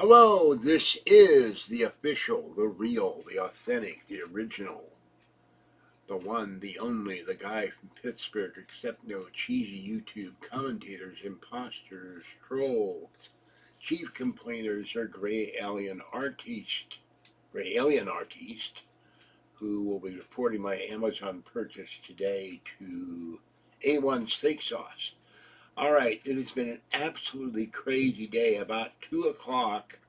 Hello, this is the official, the real, the authentic, the original, the one, the only, the guy from Pittsburgh, except no cheesy YouTube commentators, imposters, trolls, chief complainers, or gray alien artiste, who will be reporting my Amazon purchase today to A1 steak sauce. All right, it has been an absolutely crazy day. About 2 o'clock,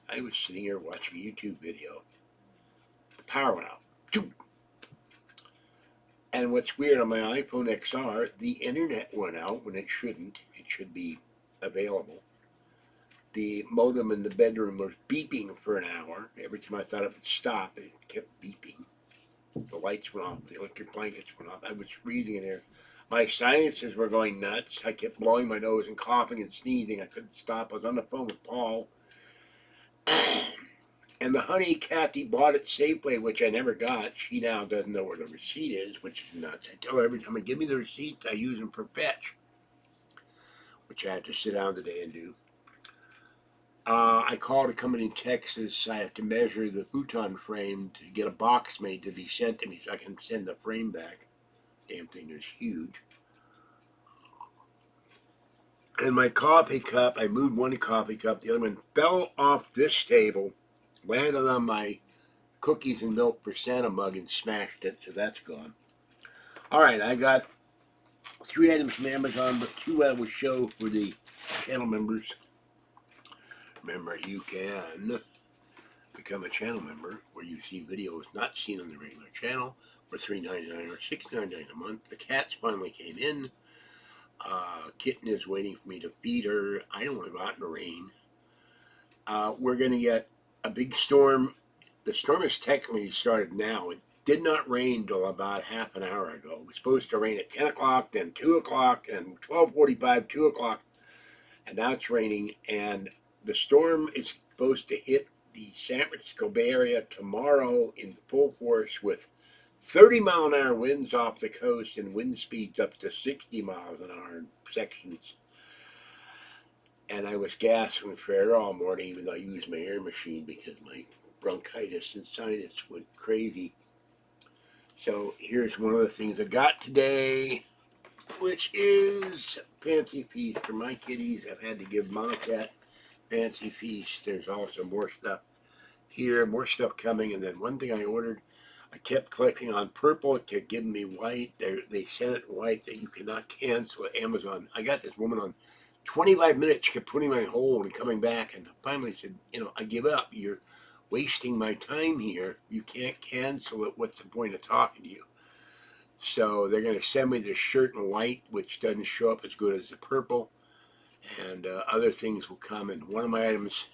I was sitting here watching a YouTube video. The power went out. And what's weird, on my iPhone XR, the internet went out when it shouldn't. It should be available. The modem in the bedroom was beeping for an hour. Every time I thought it would stop, it kept beeping. The lights went off. The electric blankets went off. I was freezing in there. My sinuses were going nuts. I kept blowing my nose and coughing and sneezing. I couldn't stop. I was on the phone with Paul. And the honey Kathy bought at Safeway, which I never got. She now doesn't know where the receipt is, which is nuts. I tell her every time I give me the receipts, I use them for fetch, which I have to sit down today and do. I called a company in Texas. I have to measure the futon frame to get a box made to be sent to me so I can send the frame back. Damn thing is huge. And my coffee cup, I moved one coffee cup. The other one fell off this table, landed on my cookies and milk for Santa mug and smashed it, so that's gone. All right, I got 3 items from Amazon, but 2 I will show for the channel members. Remember, you can become a channel member where you see videos not seen on the regular channel for $3.99 or $6.99 a month. The cats finally came in. Kitten is waiting for me to feed her. I don't want to go out in the rain. We're going to get a big storm. The storm has technically started now. It did not rain till about half an hour ago. It was supposed to rain at 10 o'clock, then 2 o'clock, then 12:45, 2 o'clock, and now it's raining. And the storm is supposed to hit the San Francisco Bay Area tomorrow in full force with 30-mile-an-hour winds off the coast and wind speeds up to 60 miles an hour in sections. And I was gasping for air all morning, even though I used my air machine because my bronchitis and sinus went crazy. So here's one of the things I got today, which is fancy feast for my kitties. I've had to give Mama Cat fancy feast. There's also more stuff here, more stuff coming. And then one thing I ordered, I kept clicking on purple. It kept giving me white. They sent it white that you cannot cancel at Amazon. I got this woman on 25 minutes. She kept putting me on hold and coming back. And finally said, I give up. You're wasting my time here. You can't cancel it. What's the point of talking to you? So they're going to send me this shirt in white, which doesn't show up as good as the purple. And other things will come. And one of my items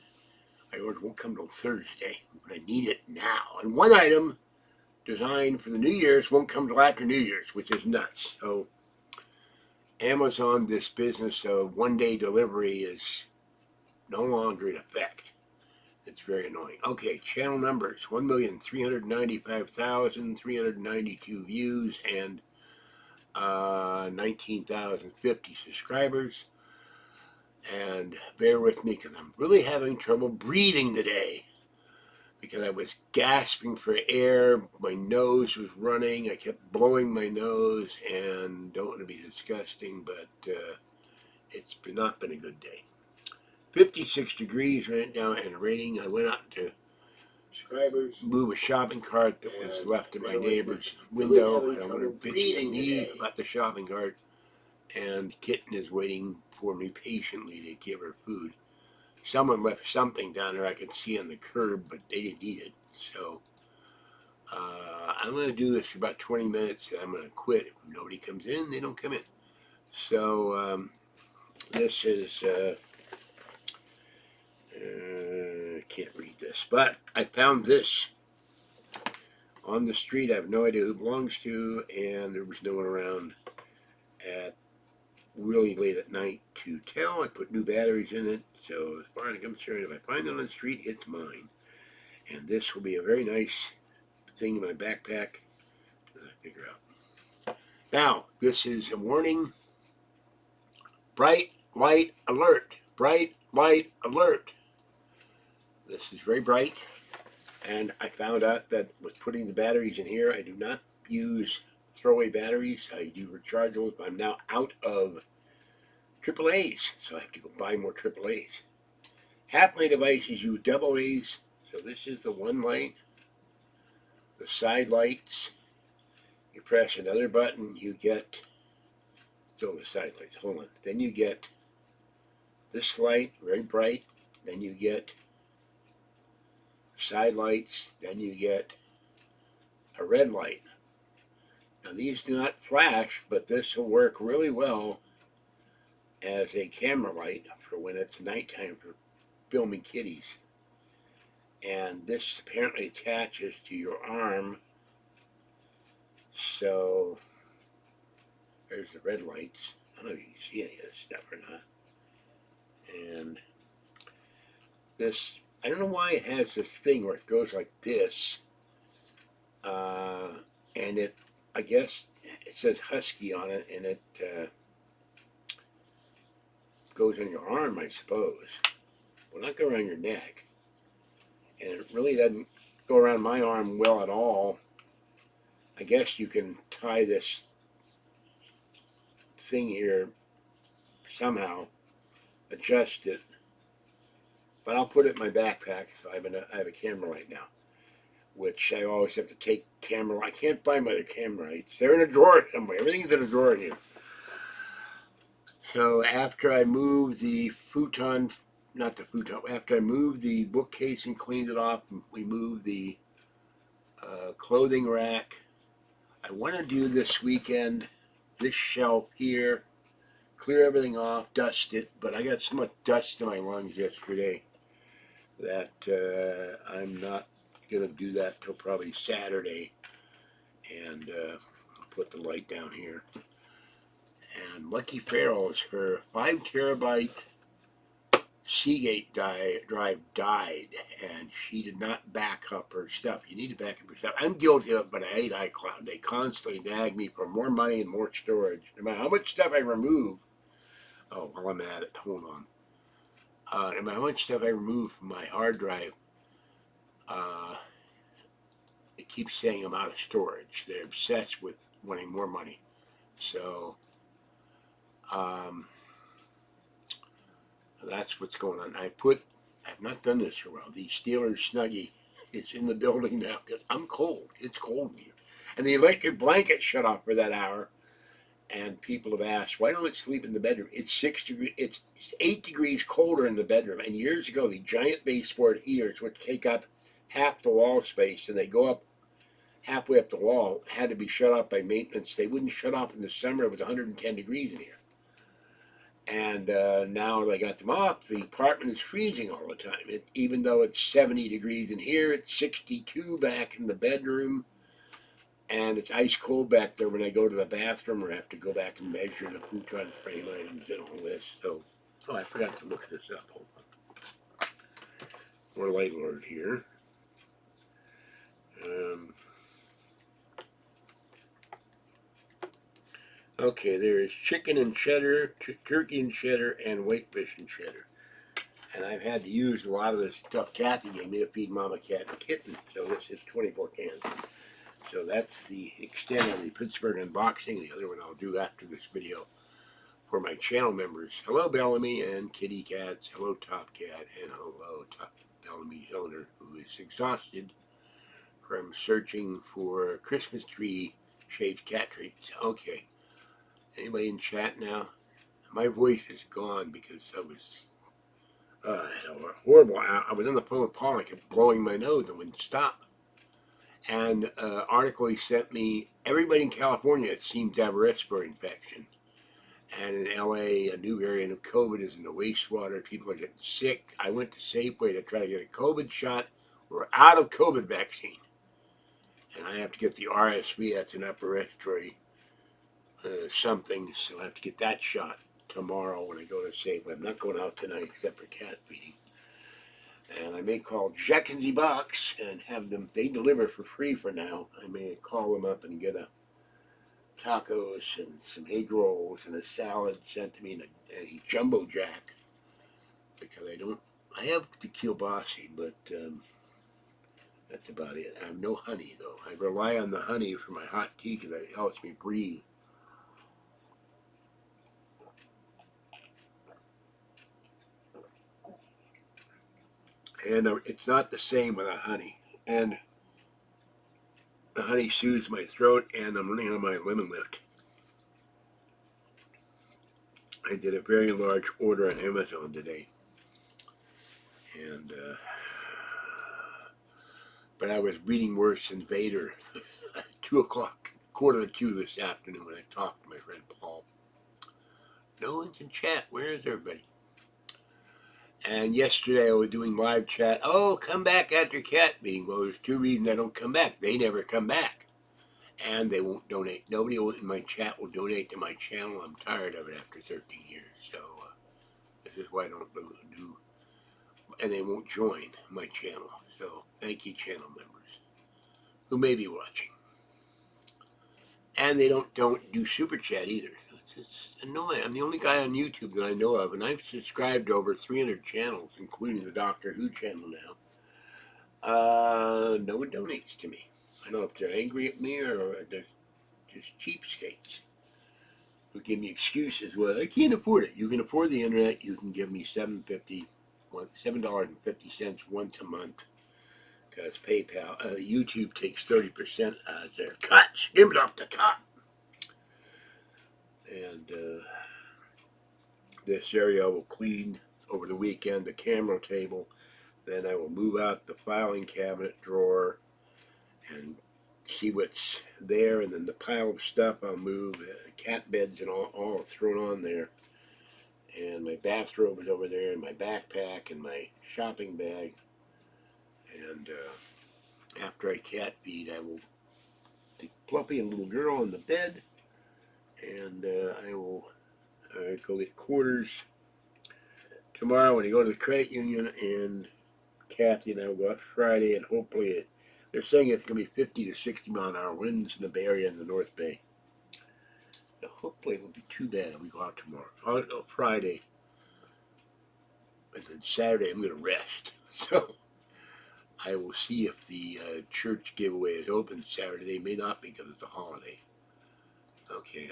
I ordered won't come till Thursday. But I need it now. And one item designed for the New Year's won't come till after New Year's, which is nuts. So Amazon, this business of one-day delivery is no longer in effect. It's very annoying. Okay, channel numbers, 1,395,392 views and 19,050 subscribers. And bear with me because I'm really having trouble breathing today because I was gasping for air. My nose was running. I kept blowing my nose, and don't want to be disgusting, but it's not been a good day. 56 degrees right now and raining. I went out to move a shopping cart that was left in my neighbor's window. And I'm going to bitch and leave about the shopping cart. And Kitten is waiting for me patiently to give her food. Someone left something down there I could see on the curb, but they didn't eat it. So I'm going to do this for about 20 minutes, and I'm going to quit. If nobody comes in, they don't come in. So this is... can't read this, but I found this on the street. I have no idea who it belongs to, and there was no one around at really late at night to tell. I put new batteries in it, so as far as I'm concerned, if I find it on the street, it's mine. And this will be a very nice thing in my backpack that I figure out. Now, this is a warning. Bright light alert. Bright light alert. This is very bright, and I found out that with putting the batteries in here, I do not use throwaway batteries. I do rechargeables. I'm now out of AAAs, so I have to go buy more AAAs. Half my devices use double A's, so this is the one light. The side lights, you press another button, you get, still the side lights, hold on. Then you get this light, very bright. Then you get side lights. Then you get a red light. Now these do not flash, but this will work really well as a camera light for when it's nighttime for filming kitties. And this apparently attaches to your arm. So there's the red lights. I don't know if you can see any of this stuff or not. And this, I don't know why it has this thing where it goes like this. And it, I guess, it says Husky on it, and it goes on your arm, I suppose. Will not go around your neck. And it really doesn't go around my arm well at all. I guess you can tie this thing here somehow, adjust it. But I'll put it in my backpack. So I have a camera light now, which I always have to take camera. I can't find my other camera lights. They're in a drawer somewhere. Everything's in a drawer here. So after I moved the futon, not the futon, after I moved the bookcase and cleaned it off, we moved the clothing rack. I want to do this weekend this shelf here, clear everything off, dust it, but I got so much dust in my lungs yesterday that I'm not going to do that till probably Saturday. And I'll put the light down here. And Lucky Farrell's, her 5 terabyte Seagate drive died, and she did not back up her stuff. You need to back up your stuff. I'm guilty of it, but I hate iCloud. They constantly nag me for more money and more storage. No matter how much stuff I remove, oh, while I'm at it, hold on. No matter how much stuff I remove from my hard drive, it keeps saying I'm out of storage. They're obsessed with wanting more money. So, that's what's going on. I've not done this for a while. The Steelers Snuggie is in the building now because I'm cold. It's cold here. And the electric blanket shut off for that hour. And people have asked, why don't it sleep in the bedroom? It's 6 degrees. It's 8 degrees colder in the bedroom. And years ago, the giant baseboard heaters, which take up half the wall space, and they go up halfway up the wall, had to be shut off by maintenance. They wouldn't shut off in the summer. It was 110 degrees in here. And now they got them off. The apartment is freezing all the time. Even though it's 70 degrees in here, it's 62 back in the bedroom. And it's ice cold back there when I go to the bathroom or have to go back and measure the futon frame items and all this. So, oh, I forgot to look this up. Hold on. More light lord here. Okay, there is chicken and cheddar, turkey and cheddar, and whitefish and cheddar. And I've had to use a lot of the stuff Kathy gave me to feed Mama Cat and Kitten. So this is 24 cans. So that's the extent of the Pittsburgh unboxing. The other one I'll do after this video for my channel members. Hello, Bellamy and Kitty Cats. Hello, Top Cat. And hello, Bellamy's owner, who is exhausted from searching for Christmas tree shaped cat treats. Okay. Anybody in chat now? My voice is gone because I was horrible. I was on the phone with Paul. I kept blowing my nose and wouldn't stop. And article he sent me, everybody in California seems to have a respiratory infection. And in LA, a new variant of COVID is in the wastewater. People are getting sick. I went to Safeway to try to get a COVID shot. We're out of COVID vaccine. And I have to get the RSV, that's an upper respiratory something, so I have to get that shot tomorrow when I go to Safeway. I'm not going out tonight except for cat feeding. And I may call Jack in the Box and have them, they deliver for free for now. I may call them up and get a tacos and some egg rolls and a salad sent to me in a jumbo jack, because I have the kielbasa, but that's about it. I have no honey, though. I rely on the honey for my hot tea because it helps me breathe. And it's not the same without honey. And the honey soothes my throat, and I'm running on my lemon lift. I did a very large order on Amazon today. And, but I was reading worse than Vader. 2 o'clock, 1:45 this afternoon when I talked to my friend Paul. No one's in chat. Where is everybody? And yesterday I was doing live chat. Oh, come back after cat meeting. Well, there's 2 reasons I don't come back. They never come back. And they won't donate. Nobody in my chat will donate to my channel. I'm tired of it after 13 years. So this is why I don't do. And they won't join my channel. So thank you, channel members who may be watching. And they don't do super chat either. It's annoying. I'm the only guy on YouTube that I know of, and I've subscribed to over 300 channels, including the Doctor Who channel now. No one donates to me. I don't know if they're angry at me or they're just cheapskates who give me excuses. Well, I can't afford it. You can afford the internet. You can give me $7.50 once a month. Because PayPal, YouTube takes 30% as their cut. Skim it off the top. And this area I will clean over the weekend, the camera table. Then I will move out the filing cabinet drawer and see what's there. And then the pile of stuff I'll move, cat beds and all thrown on there. And my bathrobe is over there, and my backpack and my shopping bag. And after I cat feed, I will take Fluffy and little girl in the bed. And I will go get quarters tomorrow when I go to the credit union, and Kathy and I will go out Friday, and hopefully they're saying it's going to be 50 to 60 mile an hour winds in the Bay Area and the North Bay. So hopefully it won't be too bad if we go out tomorrow. I'll go Friday, and then Saturday I'm going to rest. So I will see if the church giveaway is open Saturday. They may not because it's a holiday. Okay,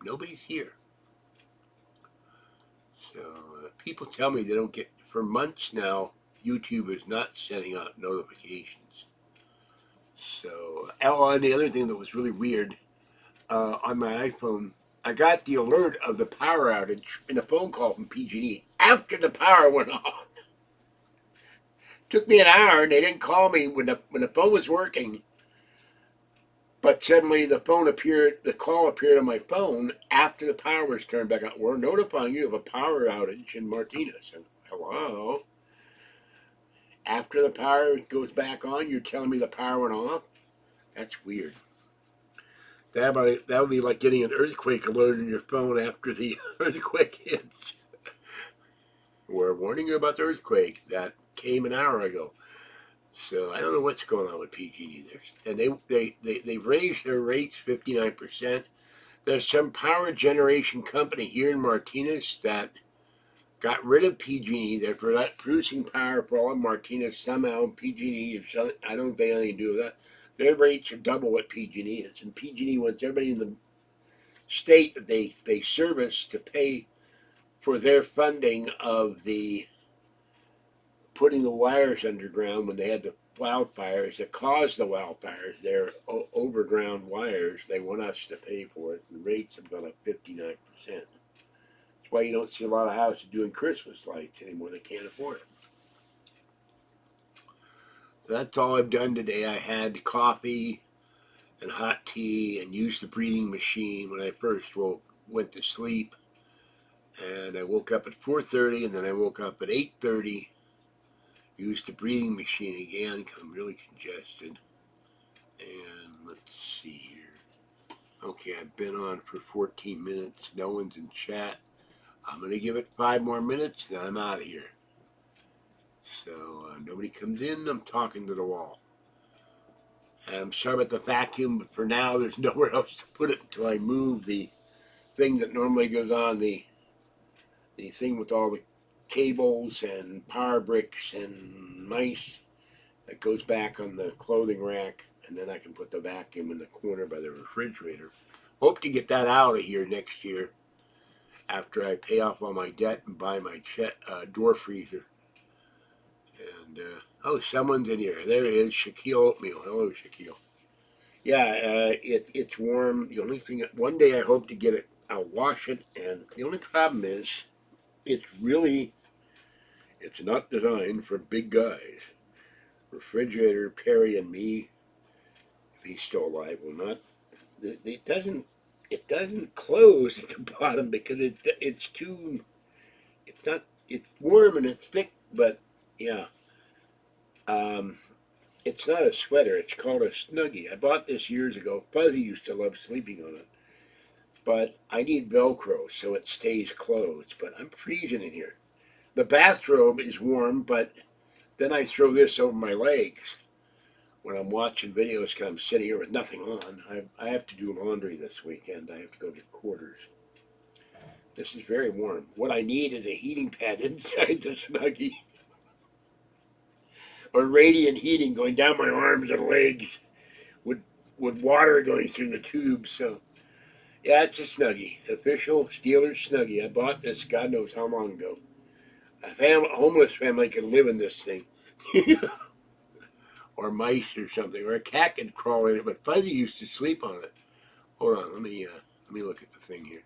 nobody's here. So people tell me they don't get, for months now, YouTube is not sending out notifications. So, and the other thing that was really weird, on my iPhone, I got the alert of the power outage in a phone call from PG&E after the power went on. Took me an hour, and they didn't call me when the phone was working. But suddenly the call appeared on my phone after the power was turned back on. We're notifying you of a power outage in Martinez. And, hello? After the power goes back on, you're telling me the power went off? That's weird. That would be like getting an earthquake alert on your phone after the earthquake hits. We're warning you about the earthquake that came an hour ago. So I don't know what's going on with PG&E there. And they've raised their rates 59%. There's some power generation company here in Martinez that got rid of PG&E. They're producing power for all of Martinez somehow. PG&E, I don't think they have anything to do with that. Their rates are double what PG&E is. And PG&E wants everybody in the state that they service to pay for their funding of the putting the wires underground when they had the wildfires that caused the wildfires. They're overground wires. They want us to pay for it. The rates have gone up 59%. That's why you don't see a lot of houses doing Christmas lights anymore. They can't afford it. So that's all I've done today. I had coffee and hot tea and used the breathing machine when I first went to sleep. And I woke up at 4:30, and then I woke up at 8:30. Used the breathing machine again because I'm really congested. And let's see here. Okay, I've been on for 14 minutes. No one's in chat. I'm going to give it 5 more minutes, then I'm out of here. So nobody comes in. I'm talking to the wall. And I'm sorry about the vacuum, but for now there's nowhere else to put it until I move the thing that normally goes on, the thing with all the cables and power bricks and mice that goes back on the clothing rack, and then I can put the vacuum in the corner by the refrigerator. Hope to get that out of here next year after I pay off all my debt and buy my door freezer. And, oh, someone's in here. There he is, Shaquille Oatmeal. Hello, Shaquille. Yeah, it's warm. The only thing, one day I hope to get it, I'll wash it, and the only problem is, it's not designed for big guys. Refrigerator, Perry and me, if he's still alive, will not, it doesn't close at the bottom because it's too, it's not, it's warm and it's thick, but yeah. It's not a sweater. It's called a Snuggie. I bought this years ago. Fuzzy used to love sleeping on it. But I need Velcro so it stays closed. But I'm freezing in here. The bathrobe is warm, but then I throw this over my legs when I'm watching videos because I'm sitting here with nothing on. I have to do laundry this weekend. I have to go to quarters. This is very warm. What I need is a heating pad inside the Snuggie. Or radiant heating going down my arms and legs with water going through the tube. So, yeah, it's a Snuggie. Official Steelers Snuggie. I bought this God knows how long ago. A homeless family can live in this thing. Or mice or something. Or a cat can crawl in it. But Fuzzy used to sleep on it. Hold on. Let me look at the thing here.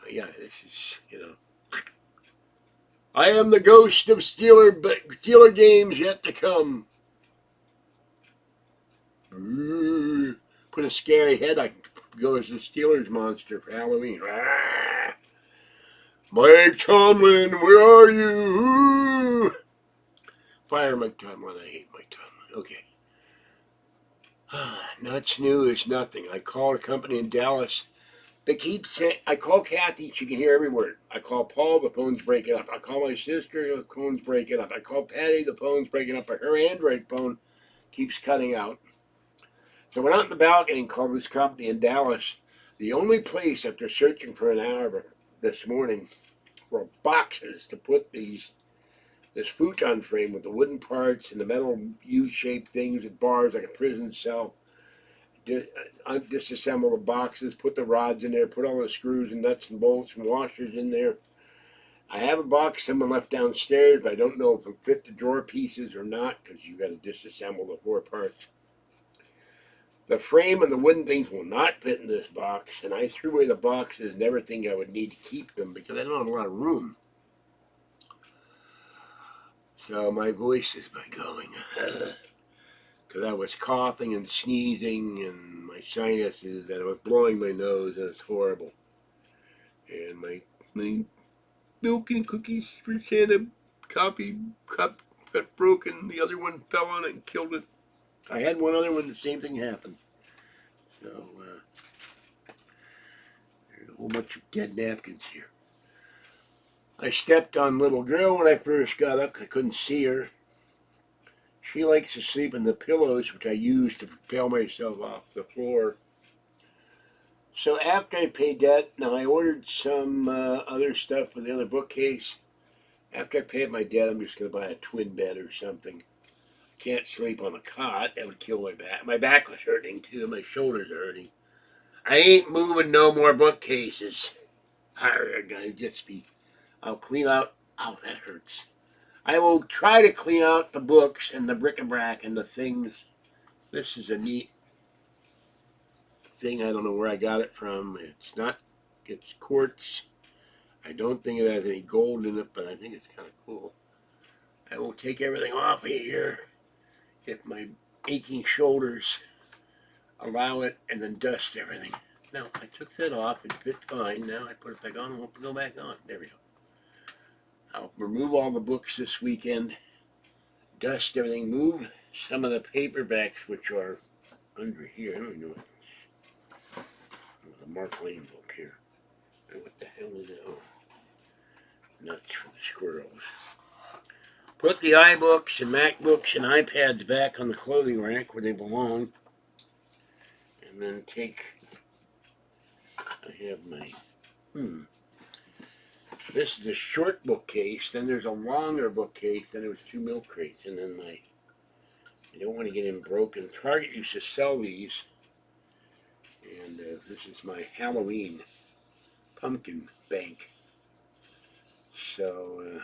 Yeah, this is, I am the ghost of Steeler games yet to come. Put a scary head. I could go as the Steelers monster for Halloween. Mike Tomlin, where are you? Fire Mike Tomlin. I hate Mike Tomlin. Okay. Nuts new is nothing. I called a company in Dallas. They keep saying, I call Kathy, she can hear every word. I call Paul, the phone's breaking up. I call my sister, the phone's breaking up. I call Patty, the phone's breaking up. But her Android phone keeps cutting out. So I went out in the balcony and called this company in Dallas. The only place after searching for an hour this morning were boxes to put this futon frame with the wooden parts and the metal U-shaped things with bars like a prison cell. Disassemble the boxes, put the rods in there, put all the screws and nuts and bolts and washers in there. I have a box someone left downstairs, but I don't know if it'll fit the drawer pieces or not because you got to disassemble the 4 parts. The frame and the wooden things will not fit in this box, and I threw away the boxes and everything I would need to keep them because I don't have a lot of room. So my voice is going. Because I was coughing and sneezing and my sinuses, and I was blowing my nose, and it's horrible. And my milk and cookies for Santa coffee cup got broken. The other one fell on it and killed it. I had one other one, the same thing happened. So, there's a whole bunch of dead napkins here. I stepped on little girl when I first got up because I couldn't see her. She likes to sleep in the pillows, which I use to propel myself off the floor. So after I paid debt, now I ordered some other stuff for the other bookcase. After I paid my debt, I'm just going to buy a twin bed or something. Can't sleep on a cot. That would kill my back. My back was hurting too. My shoulders are hurting. I ain't moving no more bookcases. I'll clean out. Oh, that hurts. I will try to clean out the books and the bric-a-brac and the things. This is a neat thing. I don't know where I got it from. It's quartz. I don't think it has any gold in it, but I think it's kind of cool. I will take everything off of here if my aching shoulders allow it, and then dust everything. Now, I took that off. It fit fine. Now I put it back on. It won't go back on. There we go. I'll remove all the books this weekend. Dust everything. Move some of the paperbacks, which are under here. I don't know. There's a Mark Lane book here. What the hell is it? Oh, nuts for the squirrels. Put the iBooks and MacBooks and iPads back on the clothing rack where they belong. And then I have my, This is a short bookcase. Then there's a longer bookcase. Then there was 2 milk crates, and then I don't want to get them broken. Target used to sell these, and this is my Halloween pumpkin bank. So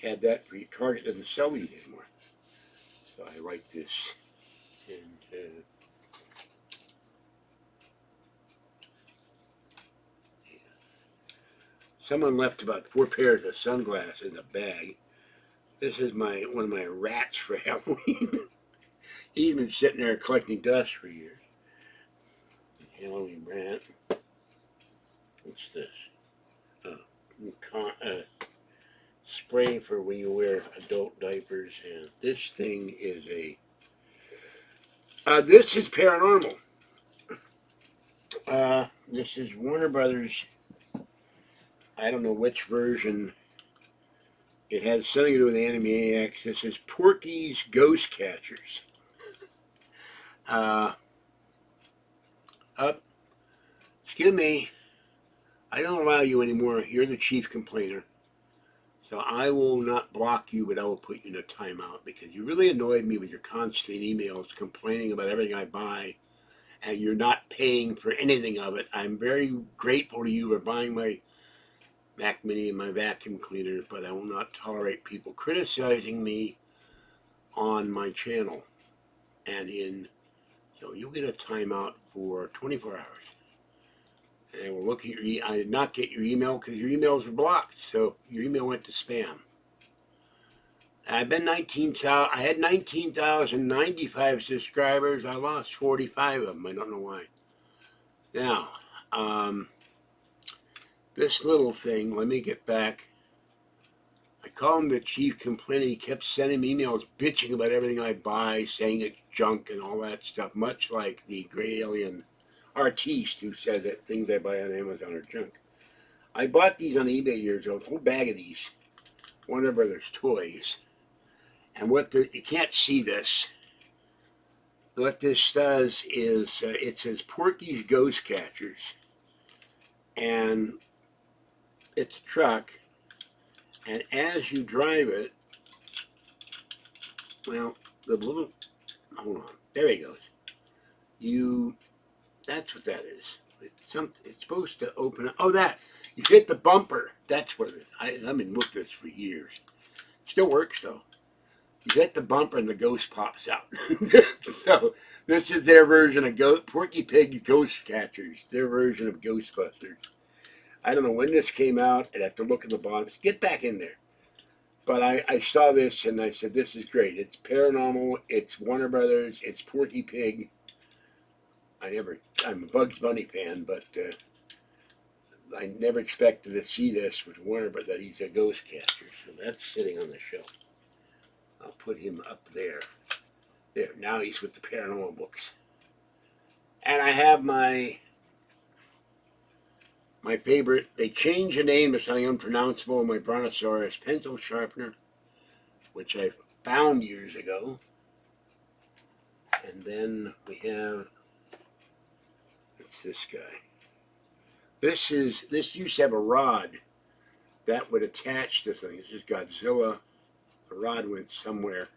had that for you. Target doesn't sell these anymore, so I like this. And someone left about 4 pairs of sunglasses in a bag. This is one of my rats for Halloween. He's been sitting there collecting dust for years. Halloween rat. What's this? Spray for when you wear adult diapers. And this thing is this is paranormal. This is Warner Brothers. I don't know which version. It has something to do with Animaniacs. This is Porky's Ghost Catchers. Excuse me. I don't allow you anymore. You're the chief complainer. So I will not block you, but I will put you in a timeout because you really annoyed me with your constant emails complaining about everything I buy, and you're not paying for anything of it. I'm very grateful to you for buying my Mac Mini and my vacuum cleaner, but I will not tolerate people criticizing me on my channel. So you'll get a timeout for 24 hours. And we'll look at I did not get your email because your emails were blocked, so your email went to spam. I had 19,095 subscribers. I lost 45 of them. I don't know why. Now, this little thing, let me get back. I called him the chief complainer. He kept sending me emails bitching about everything I buy, saying it's junk and all that stuff, much like the gray alien artiste who said that things I buy on Amazon are junk. I bought these on eBay years ago, a whole bag of these Warner Brothers toys. And you can't see this. What this does is it says Porky's Ghost Catchers. And it's a truck. And as you drive it, well, hold on, there he goes. That's what that is. It's supposed to open up. Oh, you hit the bumper. That's what it is. I've been with this for years. Still works though. You hit the bumper and the ghost pops out. So this is their version of Porky Pig Ghost Catchers. Their version of Ghostbusters. I don't know when this came out. I'd have to look at the bottom. Get back in there. But I saw this and I said, this is great. It's paranormal. It's Warner Brothers. It's Porky Pig. I'm a Bugs Bunny fan, but I never expected to see this with Warner, but that he's a ghost catcher. So that's sitting on the shelf. I'll put him up there. There, now he's with the paranormal books. And I have my favorite. They changed the name to something unpronounceable. My Brontosaurus pencil sharpener, which I found years ago. And then we have, it's this guy. This used to have a rod that would attach to things. This is Godzilla. The rod went somewhere.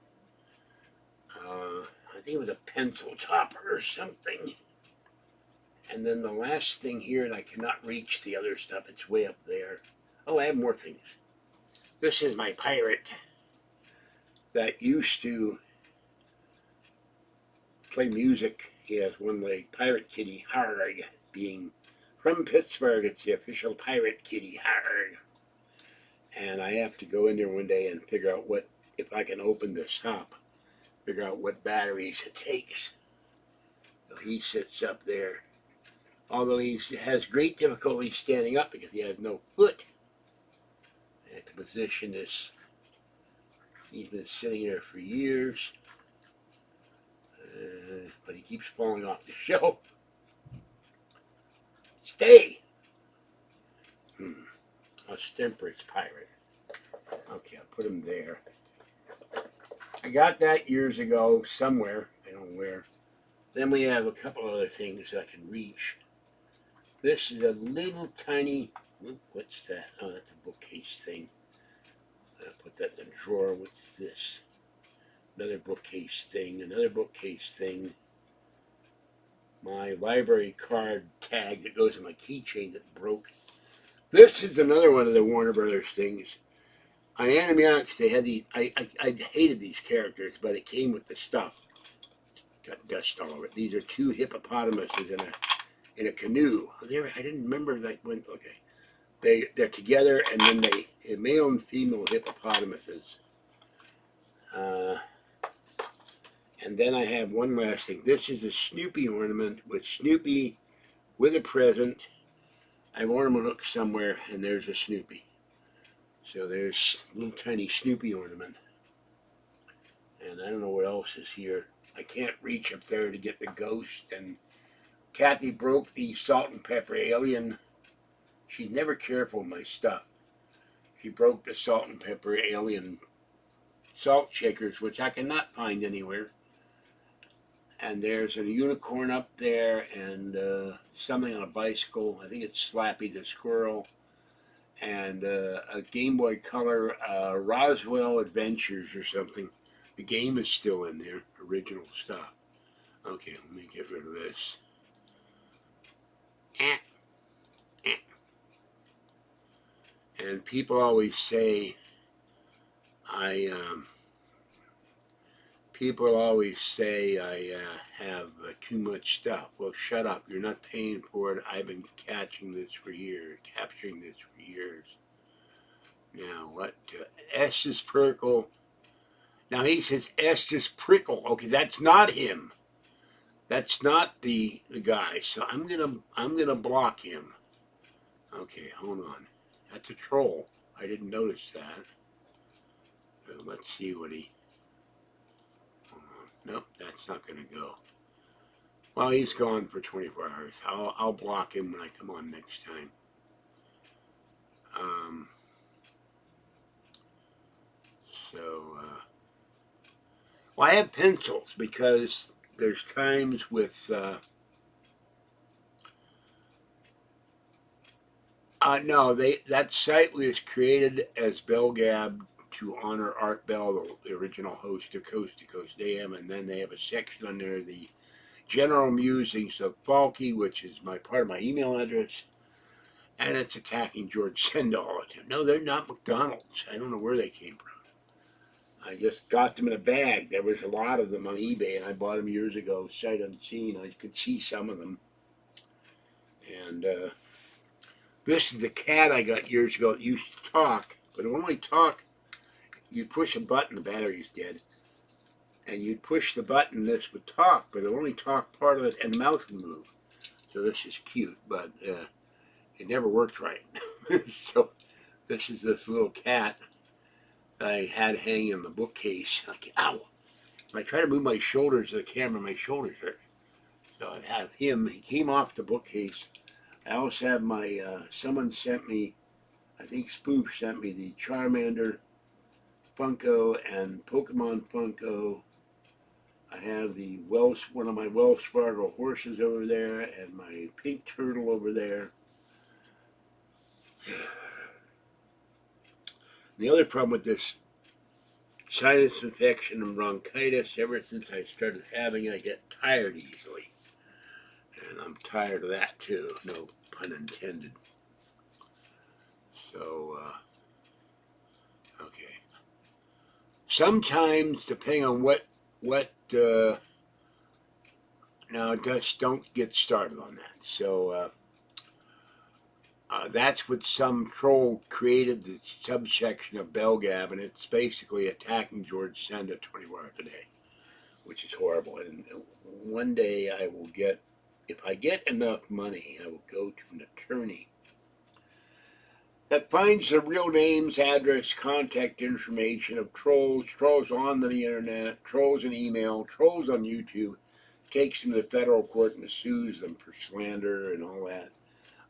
I think it was a pencil topper or something. And then the last thing here, and I cannot reach the other stuff. It's way up there. Oh, I have more things. This is my pirate that used to play music. He has one leg. Pirate Kitty Harg, being from Pittsburgh. It's the official Pirate Kitty Harg. And I have to go in there one day and figure out if I can open this top, figure out what batteries it takes. So he sits up there. Although he has great difficulty standing up because he has no foot. I have to position this. He's been sitting there for years. But he keeps falling off the shelf. Stay! A Stemper's pirate. Okay, I'll put him there. I got that years ago somewhere. I don't know where. Then we have a couple other things I can reach. This is a little tiny What's that? Oh, that's a bookcase thing. I put that in the drawer. What's this? Another bookcase thing. Another bookcase thing. My library card tag that goes in my keychain that broke. This is another one of the Warner Brothers things. On Animaniacs, they had these. I hated these characters, but it came with the stuff. Got dust all over it. These are two hippopotamuses in a canoe. I didn't remember that when. Okay, they're together, and then they male and female hippopotamuses. And then I have one last thing. This is a Snoopy ornament with Snoopy with a present. I have ornament hook somewhere, and there's a Snoopy. So there's a little tiny Snoopy ornament. And I don't know what else is here. I can't reach up there to get the ghost. And Kathy broke the salt and pepper alien. She's never careful with my stuff. She broke the salt and pepper alien salt shakers, which I cannot find anywhere. And there's a unicorn up there and something on a bicycle. I think it's Slappy the squirrel. And a Game Boy Color Roswell Adventures or something. The game is still in there, original stuff. Okay, let me get rid of this. And people always say I have too much stuff. Well, shut up. You're not paying for it. I've been capturing this for years. Now, what? S is Perkle. Now, he says S is Prickle. Okay, that's not him. That's not the guy. So I'm gonna block him. Okay, hold on. That's a troll. I didn't notice that. So let's see what he... Hold on. Nope, that's not going to go. Well, he's gone for 24 hours. I'll block him when I come on next time. Well, I have pencils because there's times with... no, that site was created as Bell Gab to honor Art Bell, the original host of Coast to Coast AM, and then they have a section on there, the General Musings of Falky, which is part of my email address, and it's attacking George Senda all the time. No, they're not McDonald's. I don't know where they came from. I just got them in a bag. There was a lot of them on eBay, and I bought them years ago, sight unseen. I could see some of them. And this is the cat I got years ago. It used to talk, but it only talk. You'd push a button, the battery's dead. And you'd push the button, this would talk, but it only talked part of it, and the mouth would move. So this is cute, but it never worked right. So this is this little cat that I had hanging in the bookcase. Like, ow! When I try to move my shoulders to the camera, my shoulders hurt. So I have him. He came off the bookcase. I also have my, someone sent me, I think Spoof sent me the Charmander Funko and Pokemon Funko. I have the one of my Wells Fargo horses over there and my pink turtle over there. The other problem with this sinus infection and bronchitis, ever since I started having it, I get tired easily. And I'm tired of that too, no pun intended. So, okay. Sometimes, depending on what now just don't get started on that. So, that's what some troll created, the subsection of Belgab, and it's basically attacking George Senda 24 hours a day, which is horrible. And one day I will get, if I get enough money, I will go to an attorney that finds the real names, address, contact information of trolls on the internet, trolls in email, trolls on YouTube, takes them to the federal court and sues them for slander and all that.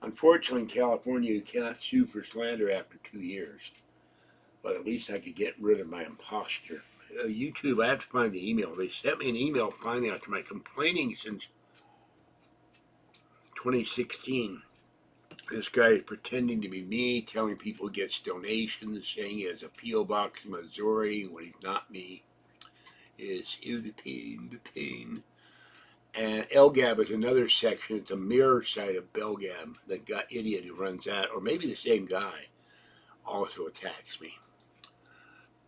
Unfortunately, in California, you cannot sue for slander after 2 years. But at least I could get rid of my imposture. YouTube, I have to find the email. They sent me an email finally after my complaining since 2016. This guy is pretending to be me, telling people he gets donations, saying he has a P.O. box in Missouri when he's not me. Is the pain, the pain. And LGAB is another section. It's a mirror side of Belgab. The guy, idiot who runs that, or maybe the same guy, also attacks me.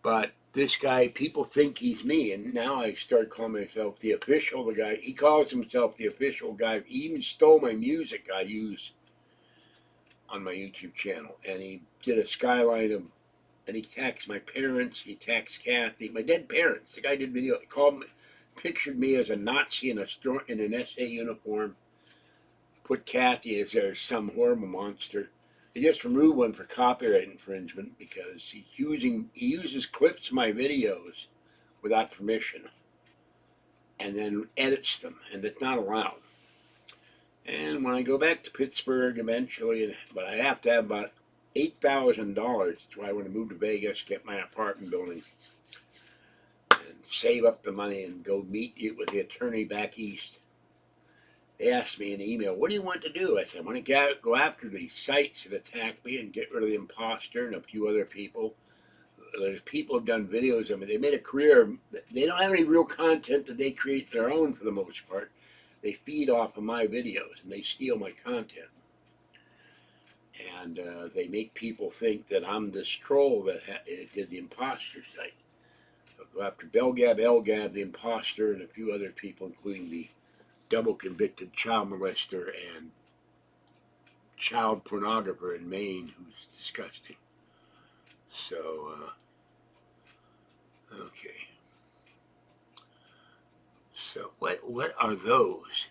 But this guy, people think he's me, and now I start calling myself the official. The guy, he calls himself the official guy. He even stole my music I use on my YouTube channel, and he did a skyline of, and he attacks my parents. He attacks Kathy, my dead parents. The guy did video. He called me, pictured me as a Nazi in an SA uniform. Put Kathy as there's some horrible monster. They just removed one for copyright infringement because he uses clips of my videos without permission and then edits them, and it's not allowed. And when I go back to Pittsburgh eventually, but I have to have about $8,000. That's why I want to move to Vegas, get my apartment building, and save up the money and go meet with the attorney back east. They asked me in an email, what do you want to do? I said, I want to go after these sites that attack me and get rid of the imposter and a few other people. There's people who've done videos of me. They made a career. They don't have any real content that they create their own for the most part. They feed off of my videos and they steal my content. And they make people think that I'm this troll that did the imposter site. So go after Belgab, LGAB, the imposter, and a few other people, including the double convicted child molester and child pornographer in Maine who's disgusting. So, okay. So what are those?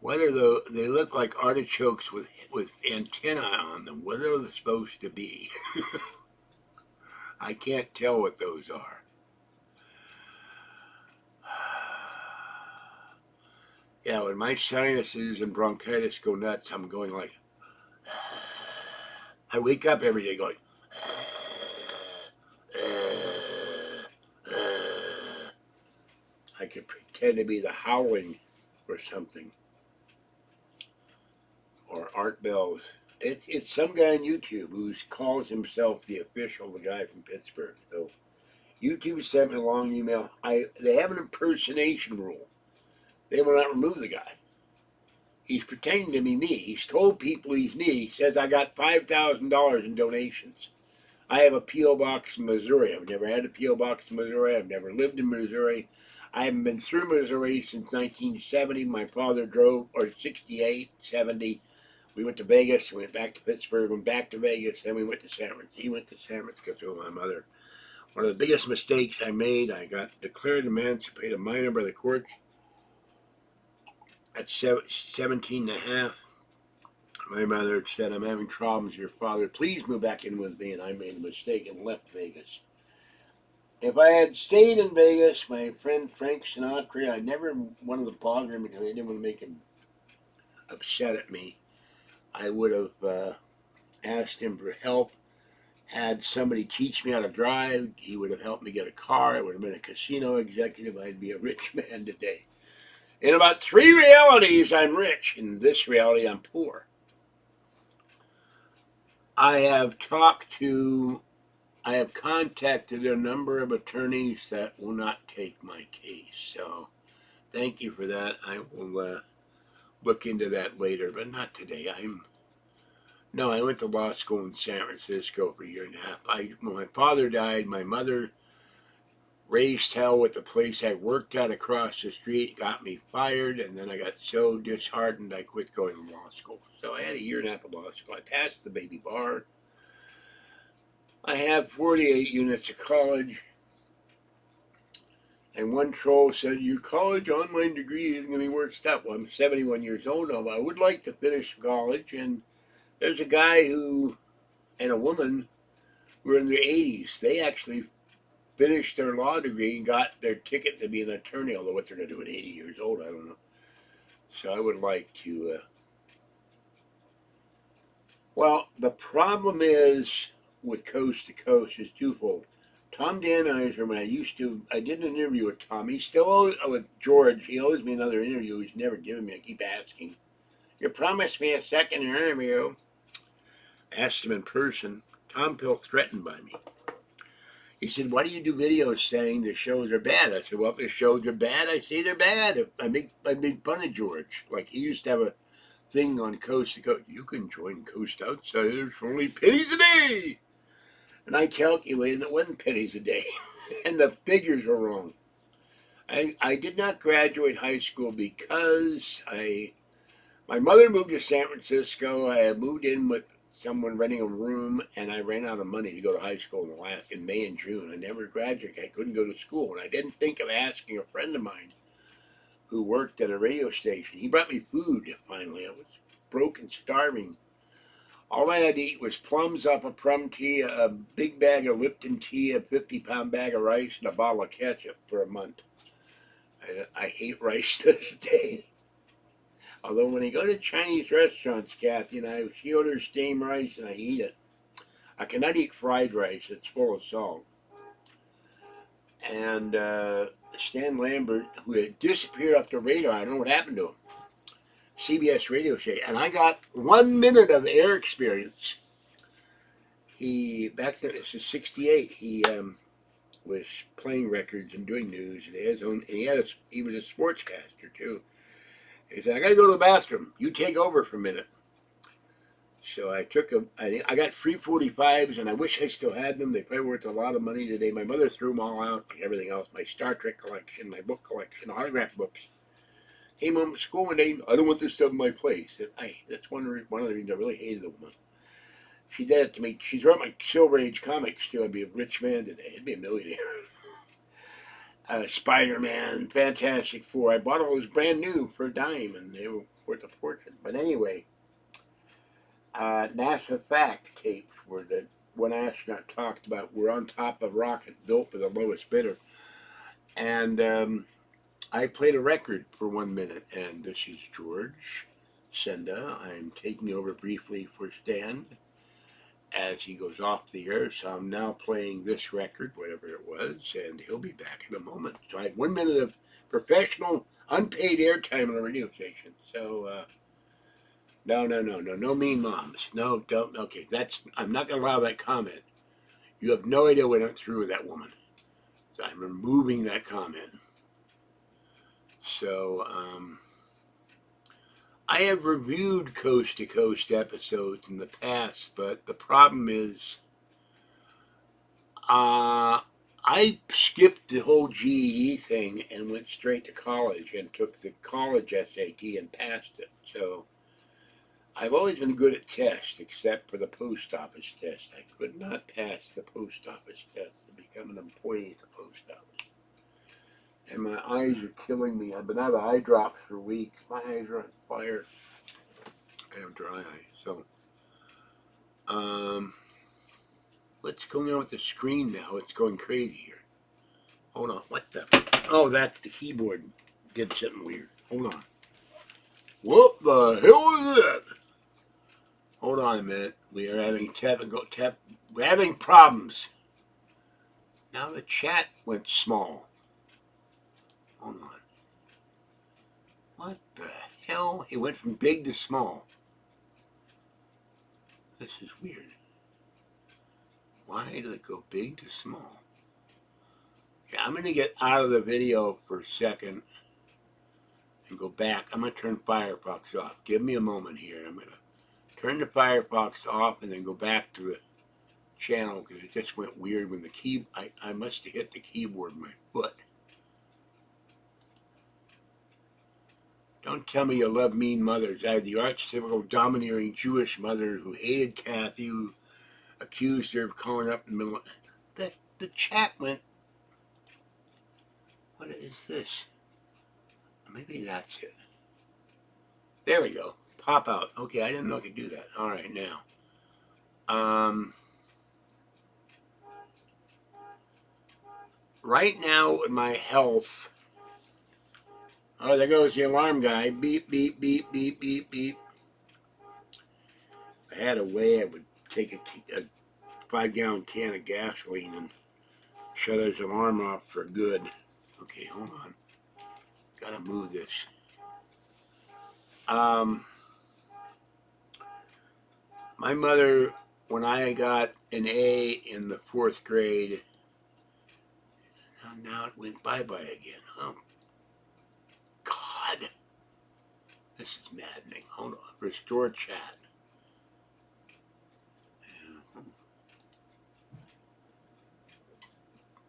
What are those? They look like artichokes with antennae on them. What are they supposed to be? I can't tell what those are. Yeah, when my sinuses and bronchitis go nuts, I'm going like, I wake up every day going, I could pretend to be the Howling or something, or Art Bell's. It's some guy on YouTube who calls himself the official, the guy from Pittsburgh. So YouTube sent me a long email. They have an impersonation rule. They will not remove the guy. He's pretending to be me. He's told people he's me. He says, I got $5,000 in donations. I have a P.O. box in Missouri. I've never had a P.O. box in Missouri. I've never lived in Missouri. I haven't been through Missouri since 1970. My father drove, or 68, 70. We went to Vegas, we went back to Pittsburgh, went back to Vegas, then we went to San Francisco. He went to San Francisco with my mother. One of the biggest mistakes I made, I got declared emancipated a minor by the courts at 17 and a half. My mother said, I'm having problems with your father. Please move back in with me. And I made a mistake and left Vegas. If I had stayed in Vegas, my friend Frank Sinatra, I never wanted to bother him because I didn't want to make him upset at me. I would have asked him for help, had somebody teach me how to drive. He would have helped me get a car. I would have been a casino executive. I'd be a rich man today. In about 3 realities, I'm rich. In this reality, I'm poor. I have contacted a number of attorneys that will not take my case. So thank you for that. I will look into that later, but not today. I went to law school in San Francisco for a year and a half. When my father died, my mother raised hell with the place I worked at across the street, got me fired, and then I got so disheartened I quit going to law school. So I had a year and a half of law school. I passed the baby bar. I have 48 units of college. And one troll said, your college online degree isn't going to be worth stuff. Well, I'm 71 years old now. I would like to finish college. And there's a guy and a woman who are in their 80s. They actually finished their law degree and got their ticket to be an attorney, although what they're going to do at 80 years old, I don't know. So I would like to... Well, the problem is with Coast to Coast is twofold. Tom Danizer, I did an interview with Tom. He still owes, with George, he owes me another interview. He's never given me. I keep asking. You promised me a second interview. Asked him in person. Tom felt threatened by me. He said, why do you do videos saying the shows are bad? I said, well, if the shows are bad, I say they're bad. I make fun of George. Like, he used to have a thing on Coast to Coast. You can join Coast Outsiders for only pennies a day. And I calculated it wasn't pennies a day. And the figures were wrong. I did not graduate high school because my mother moved to San Francisco. I had moved in with someone renting a room, and I ran out of money to go to high school in May and June. I never graduated. I couldn't go to school, and I didn't think of asking a friend of mine who worked at a radio station. He brought me food. Finally, I was broke and starving. All I had to eat was plums off a plum tea, a big bag of Lipton tea, a 50-pound bag of rice, and a bottle of ketchup for a month. I hate rice to this day. Although when I go to Chinese restaurants, Kathy and she orders steamed rice and I eat it. I cannot eat fried rice. It's full of salt. And Stan Lambert, who had disappeared off the radar, I don't know what happened to him. CBS radio station. And I got 1 minute of air experience. Back then, this is 68, he was playing records and doing news. And he was a sportscaster too. He said, I got to go to the bathroom. You take over for a minute. So I got free 45s, and I wish I still had them. They probably worth a lot of money today. My mother threw them all out, like everything else. My Star Trek collection, my book collection, autograph books. Came home from school one day, I don't want this stuff in my place. That's one of the reasons I really hated the woman. She did it to me. She's wrote my Silver Age comics too. I'd be a rich man today. I'd be a millionaire. Spider-Man, Fantastic Four. I bought all those brand new for a dime, and they were worth a fortune. But anyway, NASA fact tapes where the one astronaut talked about we're on top of a rocket built for the lowest bidder. And I played a record for 1 minute, and this is George Senda. I'm taking over briefly for Stan as he goes off the air. So I'm now playing this record, whatever it was, and he'll be back in a moment. So I had 1 minute of professional, unpaid airtime on a radio station. So, no mean moms. No, don't. Okay, I'm not going to allow that comment. You have no idea what I went through with that woman. So I'm removing that comment. So, I have reviewed Coast to Coast episodes in the past, but the problem is, I skipped the whole GED thing and went straight to college and took the college SAT and passed it. So, I've always been good at tests, except for the post office test. I could not pass the post office test to become an employee at the post office. And my eyes are killing me. I've been out of eye drops for weeks. My eyes are on fire. I have dry eyes. So, what's going on with the screen now? It's going crazy here. Hold on. What the? Oh, that's the keyboard. Did something weird. Hold on. What the hell is that? Hold on a minute. We are having we're having problems. Now the chat went small. Hold on. What the hell? It went from big to small. This is weird. Why did it go big to small? Yeah, I'm going to get out of the video for a second and go back. I'm going to turn Firefox off. Give me a moment here. I'm going to turn the Firefox off and then go back to the channel because it just went weird when I must have hit the keyboard with my foot. Don't tell me you love mean mothers. I had the archetypical domineering Jewish mother who hated Kathy, who accused her of calling up in the middle. The chat went. What is this? Maybe that's it. There we go. Pop out. Okay, I didn't know I could do that. All right, now. Right now, with my health. Oh, there goes the alarm guy. Beep, beep, beep, beep, beep, beep. If I had a way, I would take a 5-gallon can of gasoline and shut his alarm off for good. Okay, hold on. Gotta move this. My mother, when I got an A in the 4th grade, now it went bye-bye again. Oh, God. This is maddening. Hold on. Restore chat.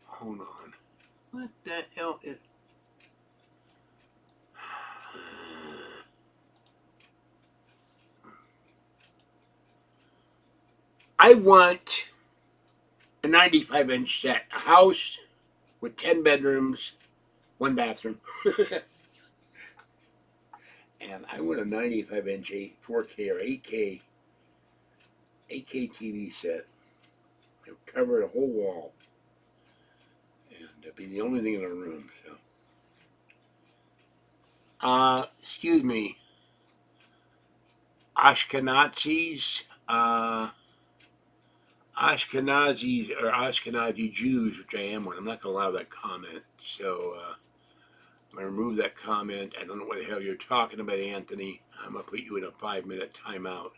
Hold on. What the hell is... I want a 95-inch set. A house with 10 bedrooms, 1 bathroom. And I want a 95-inch 4K or 8K TV set. It would cover the whole wall. And it'd be the only thing in the room. So, excuse me. Ashkenazis or Ashkenazi Jews, which I am one. I'm not going to allow that comment. So I'm going to remove that comment. I don't know what the hell you're talking about, Anthony. I'm going to put you in a 5-minute timeout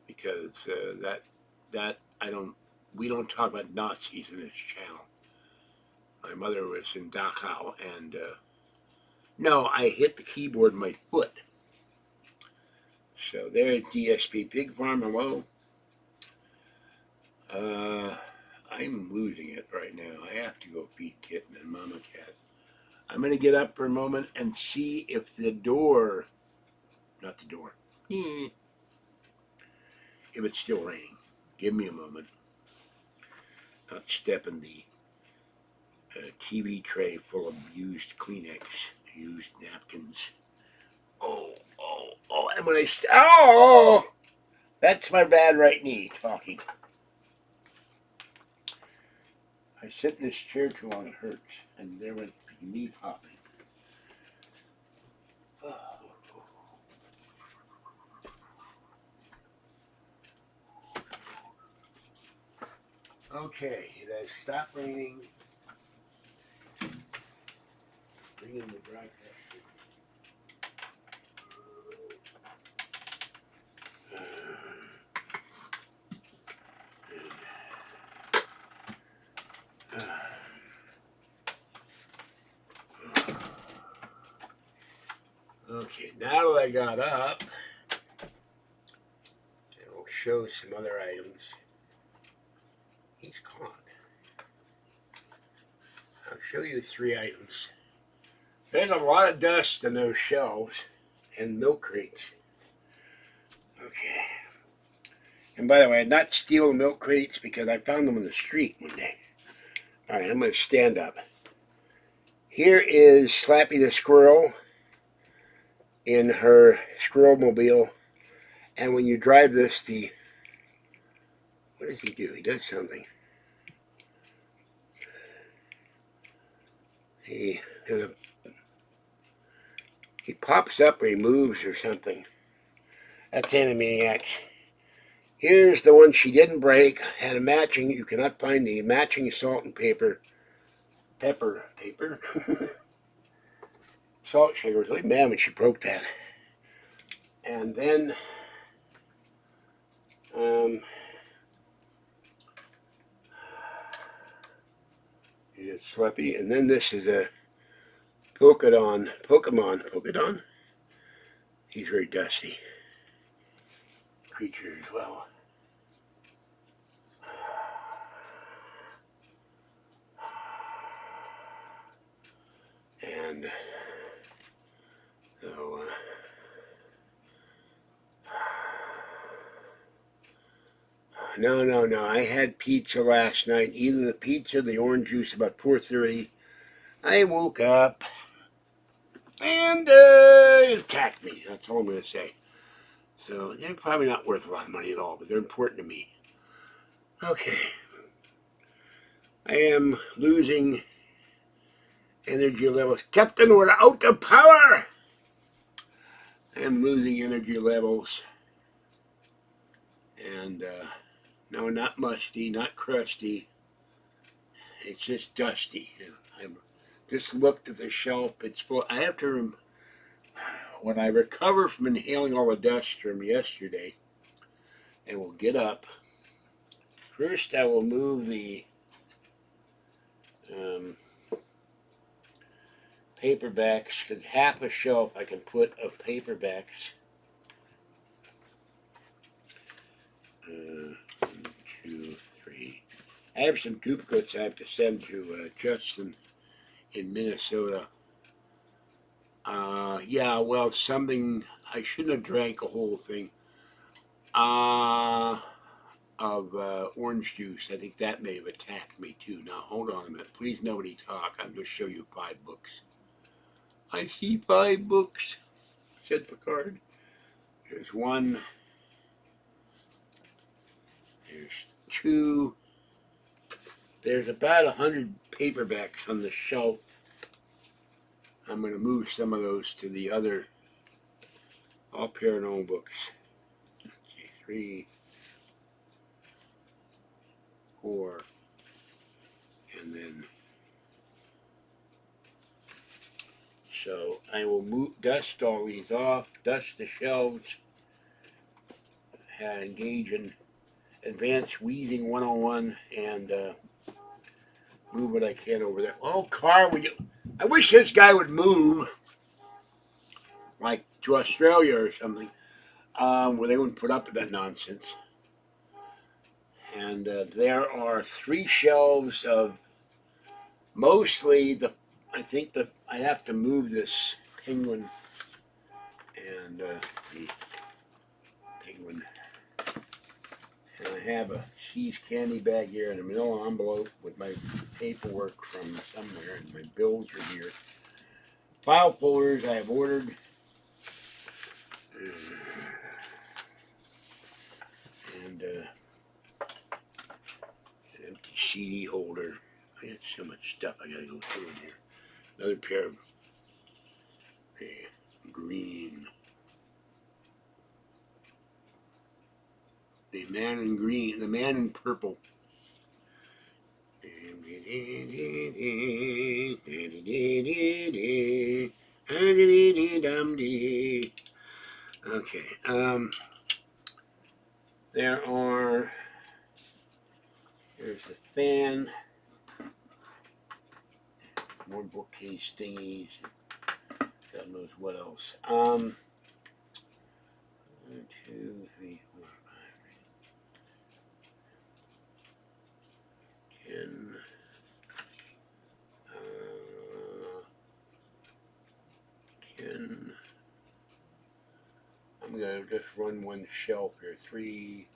because we don't talk about Nazis in this channel. My mother was in Dachau, and no, I hit the keyboard with my foot. So there's DSP Pig Farm. Hello. I'm losing it right now. I have to go feed Kitten and Mama Cat. I'm going to get up for a moment and see if the door, not the door, if it's still raining. Give me a moment. Not step in the TV tray full of used Kleenex, used napkins. And when that's my bad right knee talking. I sit in this chair too long, it hurts. And there went the knee popping. Okay, it has stopped raining. Bring in the dry tester. Okay, now that I got up, I'll show some other items. He's caught. I'll show you 3 items. There's a lot of dust in those shelves and milk crates. Okay. And by the way, I'm not stealing milk crates because I found them in the street one day. All right, I'm going to stand up. Here is Slappy the squirrel in her squirrel mobile. And when you drive this, what does he do? He does something. He pops up or he moves or something. That's Animaniacs. Here's the one she didn't break. Had a matching. You cannot find the matching salt and pepper. Salt shaker. Was really mad when she broke that. And then it's Slappy. And then this is a Pokemon. He's very dusty creature as well. And so no. I had pizza last night. Either the pizza or the orange juice about 4:30. I woke up and it attacked me. That's all I'm going to say. So they're probably not worth a lot of money at all, but they're important to me. Okay. I am losing energy levels. Captain, we're out of power! I am losing energy levels. And no, not musty, not crusty. It's just dusty. I just looked at the shelf. It's full. I have to, when I recover from inhaling all the dust from yesterday, I will get up. First, I will move the paperbacks, because half a shelf I can put of paperbacks. 1, 2, 3. I have some duplicates I have to send to Justin in Minnesota. Yeah, well, something, I shouldn't have drank a whole thing of orange juice. I think that may have attacked me too. Now, hold on a minute. Please, nobody talk. I'm going to show you 5 books. I see 5 books, said Picard. There's 1. There's 2. There's about 100 paperbacks on the shelf. I'm going to move some of those to the other, all paranormal books. Let's see, 3, 4, and then, so I will dust all these off, dust the shelves, engage in advanced weeding 101, and move what I can over there. Oh, car, I wish this guy would move, like to Australia or something, where they wouldn't put up with that nonsense. And there are 3 shelves of mostly I think I have to move this penguin and the penguin. And I have a cheese candy bag here and a manila envelope with my paperwork from somewhere, and my bills are here. File folders I have ordered. And an empty CD holder. I got so much stuff I gotta go through in here. Another pair of green. The man in green, the man in purple. Okay, there's a fan, more bookcase thingies, God knows what else. 1, 2, 3, 4, 5, 10. 10. I'm going to just run one shelf here. 3,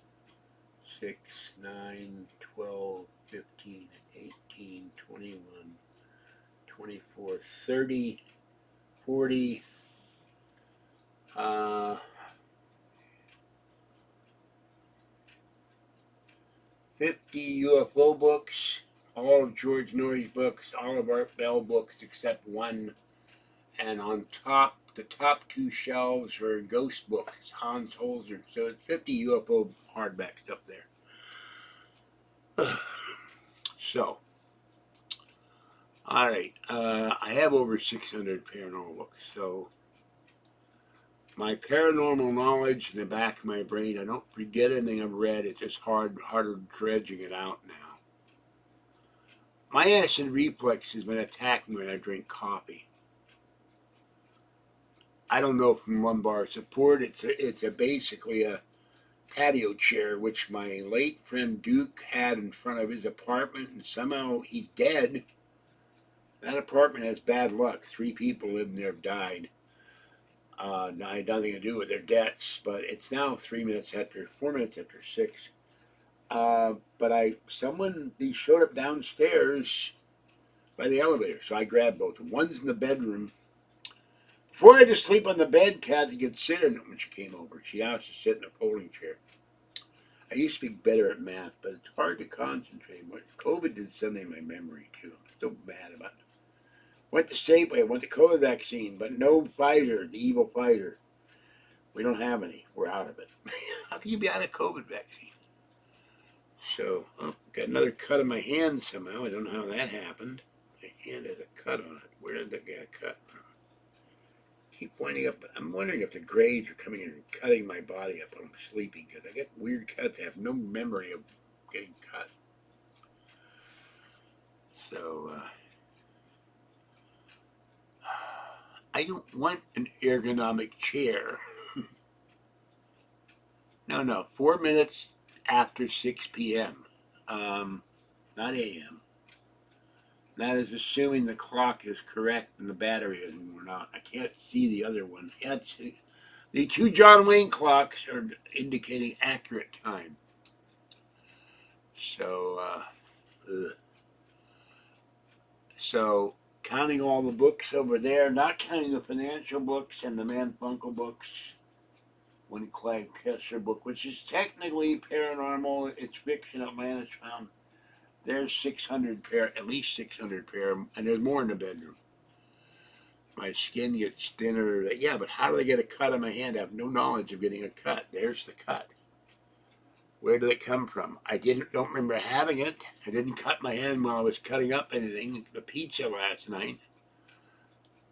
6, 9, 12, 15, 18, 21, 24, 30, 40, 50 UFO books, all of George Norrie's books, all of Art Bell books except 1. And on top, the top 2 shelves are ghost books, Hans Holzer. So it's 50 UFO hardback stuff there. So, all right, I have over 600 paranormal books. So my paranormal knowledge in the back of my brain, I don't forget anything I've read. It's just harder dredging it out now. My acid reflux has been attacking me when I drink coffee. I don't know from lumbar support. It's basically a patio chair, which my late friend Duke had in front of his apartment, and somehow he's dead. That apartment has bad luck. 3 people living there have died. Now, I had nothing to do with their debts, but it's now 4 minutes after 6. But they showed up downstairs by the elevator, so I grabbed both. One's in the bedroom. Before I had to sleep on the bed, Kathy could sit in it when she came over. She now has to sit in a folding chair. I used to be better at math, but it's hard to concentrate. COVID did something in my memory, too. I'm still mad about it. Went to Safeway, went to COVID vaccine, but no Pfizer, the evil Pfizer. We don't have any. We're out of it. How can you be out of COVID vaccine? So, got another cut on my hand somehow. I don't know how that happened. My hand had a cut on it. Where did that get a cut from? keep winding up. I'm wondering if the grades are coming in and cutting my body up when I'm sleeping, because I get weird cuts. I have no memory of getting cut. So, I don't want an ergonomic chair. No, 4 minutes after 6 p.m. Not a.m. That is assuming the clock is correct and the battery isn't worn out. I can't see the other one. Yeah, the two John Wayne clocks are indicating accurate time. So, so counting all the books over there, not counting the financial books and the Manfunkel books, one Clyde Kessler book, which is technically paranormal. It's fiction. Atlantis found. There's 600 pair, at least 600 pair, and there's more in the bedroom. My skin gets thinner. Yeah, but how do I get a cut on my hand? I have no knowledge of getting a cut. There's the cut. Where did it come from? I don't remember having it. I didn't cut my hand while I was cutting up anything, the pizza last night.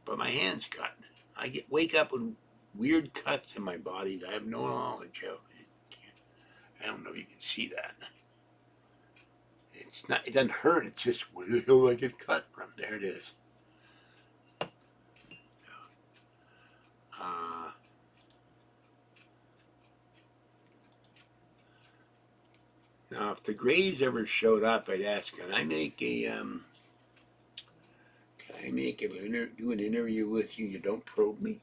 But my hand's cut. Wake up with weird cuts in my body that I have no knowledge of. I don't know if you can see that. It's not. It doesn't hurt. It's just where the hell I get cut from. There it is. Now, if the Grays ever showed up, I'd ask, can I make do an interview with you? You don't probe me.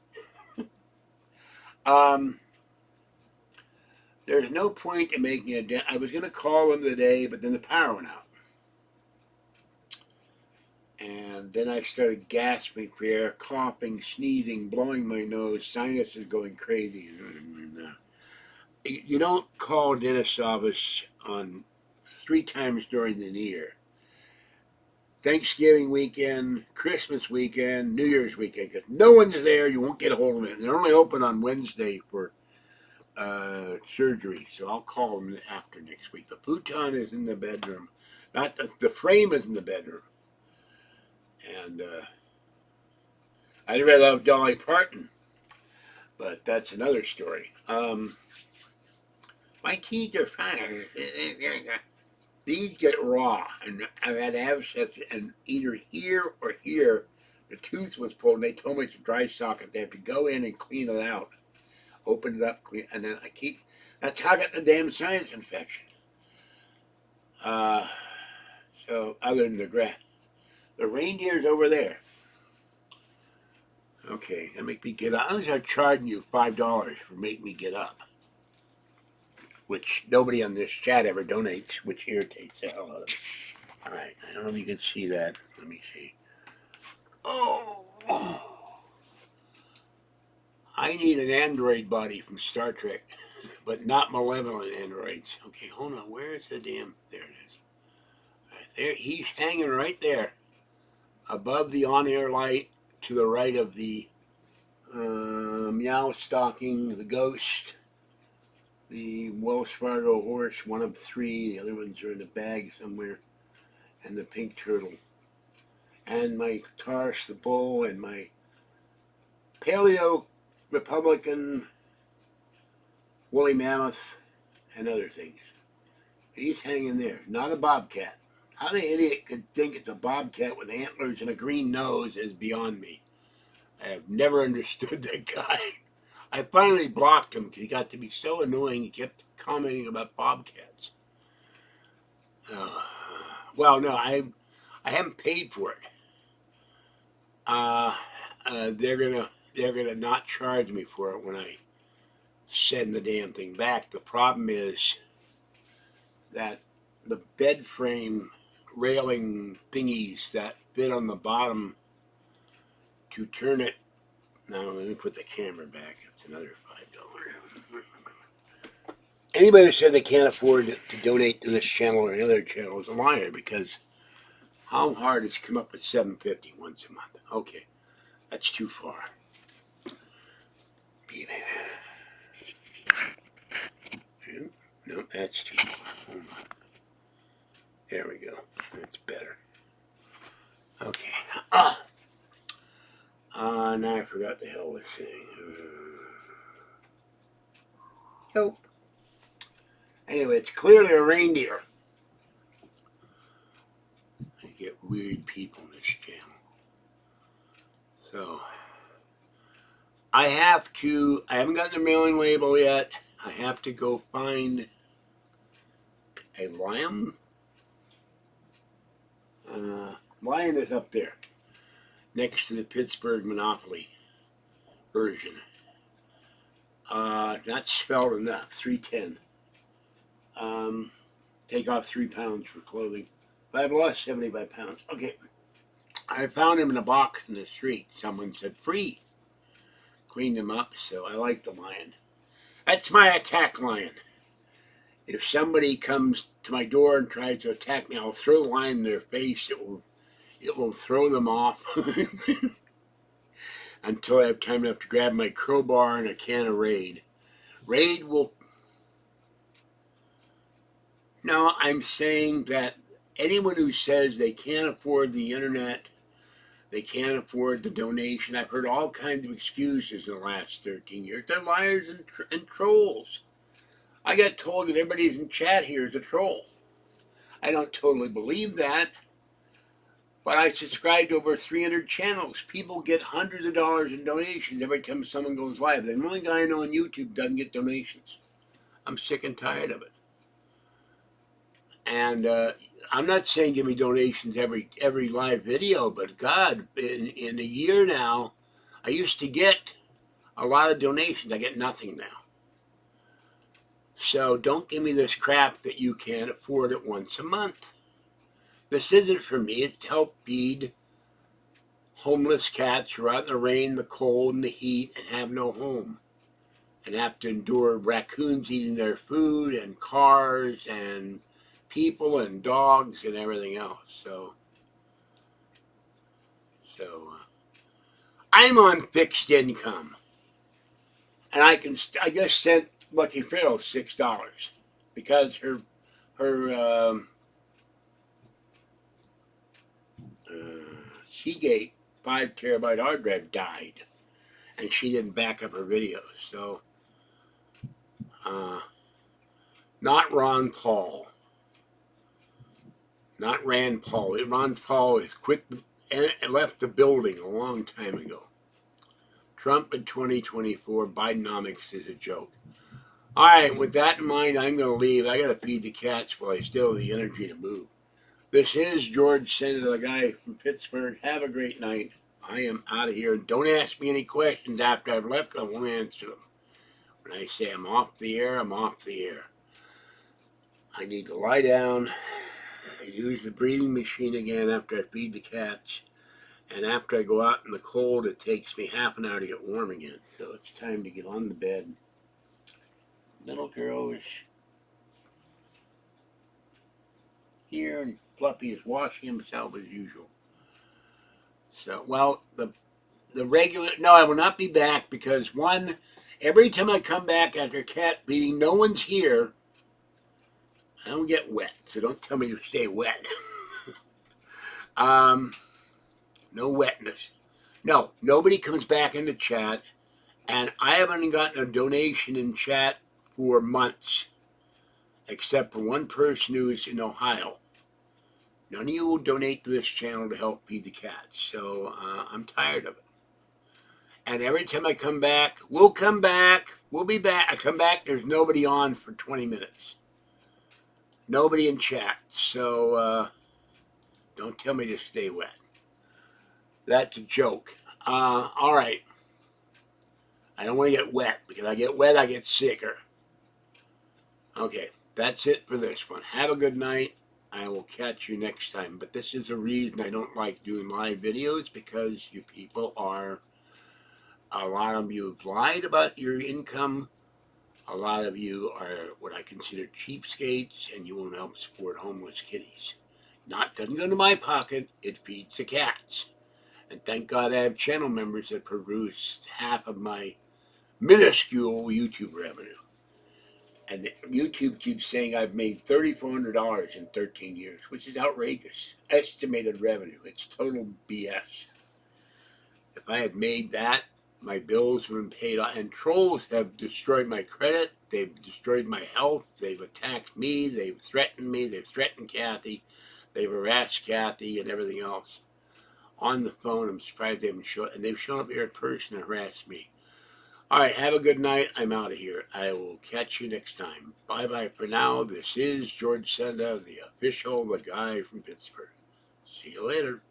There's no point in making a. I was going to call them today, but then the power went out. And then I started gasping for air, coughing, sneezing, blowing my nose, sinuses going crazy. You don't call a dentist's office on 3 times during the year. Thanksgiving weekend, Christmas weekend, New Year's weekend, because no one's there. You won't get a hold of them. They're only open on Wednesday for surgery, so I'll call them after next week. The futon is in the bedroom. Not the frame is in the bedroom. And I really love Dolly Parton, but that's another story. My teeth are fine. These get raw, and I've had abscess, and either here or here, the tooth was pulled, and they told me it's a dry socket. They have to go in and clean it out, open it up, clean, and then that's how I got the damn sinus infection. So other than the grass, the reindeer's over there. Okay, that make me get up. I'm gonna start charging you $5 for making me get up, which nobody on this chat ever donates, which irritates the hell out of me. All right, I don't know if you can see that. Let me see. Oh, I need an android body from Star Trek, but not malevolent androids. Okay, hold on. Where is the damn? There it is. Right there, he's hanging right there, above the on-air light, to the right of the meow stalking, the ghost, the Wells Fargo horse, one of 3. The other ones are in the bag somewhere, and the pink turtle, and my Tarsh the bull, and my paleo Republican woolly mammoth, and other things. He's hanging there, not a bobcat. How the idiot could think it's a bobcat with antlers and a green nose is beyond me. I have never understood that guy. I finally blocked him because he got to be so annoying. He kept commenting about bobcats. Well, no, I haven't paid for it. They're gonna not charge me for it when I send the damn thing back. The problem is that the bed frame railing thingies that fit on the bottom to turn it. Now let me put the camera back. It's another $5. Anybody who said they can't afford to donate to this channel or any other channel is a liar, because how hard is to come up with $7.50 once a month? Okay, that's too far. No, that's too far. Hold on. There we go. That's better. Okay. Now I I forgot the hell was saying. Nope. Anyway, it's clearly a reindeer. I get weird people in this channel. So, I haven't gotten the mailing label yet. I have to go find a lion. Lion is up there, next to the Pittsburgh Monopoly version. Not spelled enough, 310. Take off 3 pounds for clothing. But I've lost 75 pounds. Okay. I found him in a box in the street. Someone said free. Cleaned him up, so I like the lion. That's my attack lion. If somebody comes to my door and tries to attack me, I'll throw the lion in their face. It will throw them off until I have time enough to grab my crowbar and a can of Raid. Raid will... No, I'm saying that anyone who says they can't afford the internet, they can't afford the donation, I've heard all kinds of excuses in the last 13 years. They're liars and trolls. I got told that everybody in chat here is a troll. I don't totally believe that, but I subscribe to over 300 channels. People get hundreds of dollars in donations every time someone goes live. The only guy I know on YouTube doesn't get donations. I'm sick and tired of it. And I'm not saying give me donations every live video, but God, in a year now, I used to get a lot of donations. I get nothing now. So don't give me this crap that you can't afford it once a month. This isn't for me. It's to help feed homeless cats who are out in the rain, the cold, and the heat and have no home. And have to endure raccoons eating their food and cars and people and dogs and everything else. So I'm on fixed income, and I just sent Lucky Pharaoh $6 because her Seagate 5 terabyte hard drive died, and she didn't back up her videos. So not Ron Paul. Not Rand Paul. Ron Paul has quit and left the building a long time ago. Trump in 2024, Bidenomics is a joke. All right, with that in mind, I'm going to leave. I got to feed the cats while I still have the energy to move. This is George Senda, the guy from Pittsburgh. Have a great night. I am out of here. Don't ask me any questions after I've left. I won't answer them. When I say I'm off the air, I'm off the air. I need to lie down. I use the breathing machine again after I feed the cats. And after I go out in the cold, it takes me half an hour to get warm again. So it's time to get on the bed. Little girl is here, and Fluffy is washing himself as usual. So, well, the regular... No, I will not be back because, one, every time I come back after cat feeding, no one's here. I don't get wet, so don't tell me to stay wet. No wetness. No, nobody comes back into chat, and I haven't gotten a donation in chat for months, except for one person who is in Ohio. None of you will donate to this channel to help feed the cats, so I'm tired of it. And every time I come back, we'll come back, we'll be back. I come back, there's nobody on for 20 minutes. Nobody in chat, so don't tell me to stay wet. That's a joke. All right. I don't want to get wet, because I get wet, I get sicker. Okay, that's it for this one. Have a good night. I will catch you next time. But this is a reason I don't like doing live videos, because you people are, a lot of you have lied about your income. A lot of you are what I consider cheapskates, and you won't help support homeless kitties. Doesn't go into my pocket, it feeds the cats. And thank God I have channel members that produce half of my minuscule YouTube revenue. And YouTube keeps saying I've made $3,400 in 13 years, which is outrageous. Estimated revenue. It's total BS. If I had made that, my bills would have been paid off. And trolls have destroyed my credit. They've destroyed my health. They've attacked me. They've threatened me. They've threatened Kathy. They've harassed Kathy and everything else. On the phone, I'm surprised they haven't shown, and they've shown up here in person and harassed me. All right, have a good night. I'm out of here. I will catch you next time. Bye-bye for now. This is George Senda, the guy from Pittsburgh. See you later.